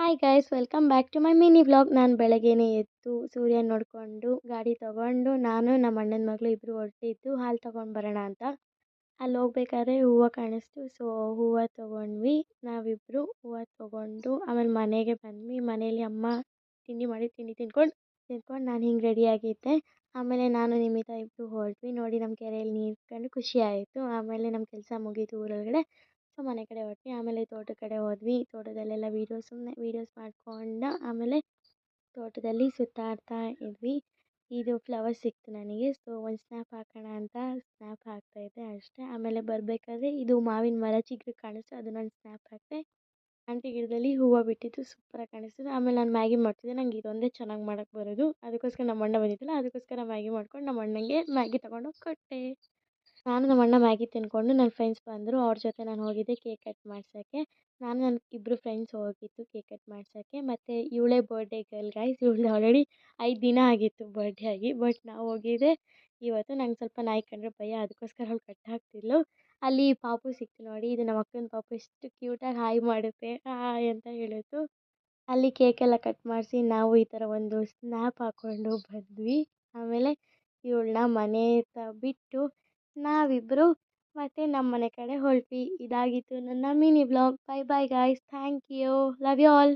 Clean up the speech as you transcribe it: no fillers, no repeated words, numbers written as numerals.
Hi guys welcome back to my mini vlog. ನಾನು ಬೆಳಗ್ಗೆನೇ ಎದ್ದು ಸೂರ್ಯನ ನೋಡಿಕೊಂಡು ಗಾಡಿ ತೊಗೊಂಡು ನಾನು ನಮ್ಮ ಅಣ್ಣನ ಮಗಳು ಇಬ್ಬರು ಹೊರಟಿದ್ದು ಹಾಲು ತೊಗೊಂಡು ಬರೋಣ ಅಂತ. ಅಲ್ಲಿ ಹೋಗ್ಬೇಕಾದ್ರೆ ಹೂವು ಕಾಣಿಸ್ತು. ಸೊ ಹೂವು ತೊಗೊಂಡ್ವಿ ನಾವಿಬ್ಬರು. ಹೂವು ತೊಗೊಂಡು ಆಮೇಲೆ ಮನೆಗೆ ಬಂದ್ವಿ. ಮನೇಲಿ ಅಮ್ಮ ತಿಂಡಿ ಮಾಡಿ ತಿಂದ್ಕೊಂಡು ನಾನು ಹಿಂಗೆ ರೆಡಿಯಾಗಿದ್ದೆ. ಆಮೇಲೆ ನಾನು ನಿಮಿತಾ ಇಬ್ಬರು ಹೊರಟ್ವಿ. ನೋಡಿ ನಮ್ಮ ಕೆರೆಯಲ್ಲಿ ನೀರು ಕಂಡು ಖುಷಿ ಆಯಿತು. ಆಮೇಲೆ ನಮ್ಮ ಕೆಲಸ ಮುಗೀತು ಊರೊಳಗಡೆ. ಸೊ ಮನೆ ಕಡೆ ಹೊರಟ್ವಿ. ಆಮೇಲೆ ತೋಟದ ಕಡೆ ಹೋದ್ವಿ. ತೋಟದಲ್ಲೆಲ್ಲ ವೀಡಿಯೋಸ್ ಮಾಡ್ಕೊಂಡು ಆಮೇಲೆ ತೋಟದಲ್ಲಿ ಸುತ್ತಾಡ್ತಾ ಇದ್ವಿ. ಇದು ಫ್ಲವರ್ ಸಿಕ್ತು ನನಗೆ. ಸೊ ಒಂದು ಸ್ನ್ಯಾಪ್ ಹಾಕೋಣ ಅಂತ ಸ್ನ್ಯಾಪ್ ಹಾಕ್ತಾಯಿದ್ದೆ ಅಷ್ಟೇ. ಆಮೇಲೆ ಬರಬೇಕಾದ್ರೆ ಇದು ಮಾವಿನ ಮರ ಚಿಕ್ಕದು ಕಾಣಿಸ್ತು, ಅದನ್ನೊಂದು ಸ್ನ್ಯಾಪ್ ಹಾಕಿದೆ. ಆಂಟಿ ಗಿಡದಲ್ಲಿ ಹೂವು ಬಿಟ್ಟಿತ್ತು, ಸೂಪರಾಗಿ ಕಾಣಿಸ್ತಿದೆ. ಆಮೇಲೆ ನಾನು ಮ್ಯಾಗಿ ಮಾಡ್ತಿದ್ದೆ. ನಂಗೆ ಇದೊಂದೇ ಚೆನ್ನಾಗಿ ಮಾಡೋಕ್ಕೆ ಬರೋದು. ಅದಕ್ಕೋಸ್ಕರ ನಮ್ಮ ಅಣ್ಣ ಬಂದಿದ್ದಲ್ಲ, ಅದಕ್ಕೋಸ್ಕರ ಮ್ಯಾಗಿ ಮಾಡ್ಕೊಂಡು ನಮ್ಮ ಅಣ್ಣಂಗೆ ಮ್ಯಾಗಿ ತೊಗೊಂಡೋಗಿ ಕೊಟ್ಟೆ. ನಾನು ನಮ್ಮ ಅಣ್ಣ ಮ್ಯಾಗಿ ತಿಂದ್ಕೊಂಡು ನನ್ನ ಫ್ರೆಂಡ್ಸ್ ಬಂದರು. ಅವ್ರ ಜೊತೆ ನಾನು ಹೋಗಿದ್ದೆ ಕೇಕ್ ಕಟ್ ಮಾಡ್ಸೋಕ್ಕೆ. ನಾನು ನನ್ನ ಇಬ್ಬರು ಫ್ರೆಂಡ್ಸ್ ಹೋಗಿದ್ದು ಕೇಕ್ ಕಟ್ ಮಾಡ್ಸೋಕ್ಕೆ. ಮತ್ತು ಇವಳೇ ಬರ್ಡೇ ಗರ್ಲ್ ಗೈಸ್. ಇವಳು ಆಲ್ರೆಡಿ 5 ದಿನ ಆಗಿತ್ತು ಬರ್ಡೇ ಆಗಿ. ಬಟ್ ನಾವು ಹೋಗಿದ್ದೆ ಇವತ್ತು. ನಂಗೆ ಸ್ವಲ್ಪ ನಾಯಿ ಕಂಡ್ರೆ ಭಯ, ಅದಕ್ಕೋಸ್ಕರ ಅವಳು ಕಟ್ ಹಾಕ್ತಿದ್ಲು. ಅಲ್ಲಿ ಪಾಪು ಸಿಕ್ತು ನೋಡಿ, ಇದು ನಮ್ಮ ಅಕ್ಕನ ಪಾಪು. ಎಷ್ಟು ಕ್ಯೂಟಾಗಿ ಹಾಯ್ ಮಾಡುತ್ತೆ, ಹಾಯ್ ಅಂತ ಹೇಳಿತು. ಅಲ್ಲಿ ಕೇಕೆಲ್ಲ ಕಟ್ ಮಾಡಿಸಿ ನಾವು ಈ ಥರ ಒಂದು ಸ್ನ್ಯಾಪ್ ಹಾಕ್ಕೊಂಡು ಬಂದ್ವಿ. ಆಮೇಲೆ ಇವಳನ್ನ ಮನೆ ಹತ್ರ ಬಿಟ್ಟು ನಾವಿಬ್ಬರು ಮತ್ತೆ ನಮ್ಮ ಮನೆ ಕಡೆ ಹೊರಟ್ವಿ. ಇದಾಗಿತ್ತು ನನ್ನ mini vlog. Bye bye guys, thank you, love you all.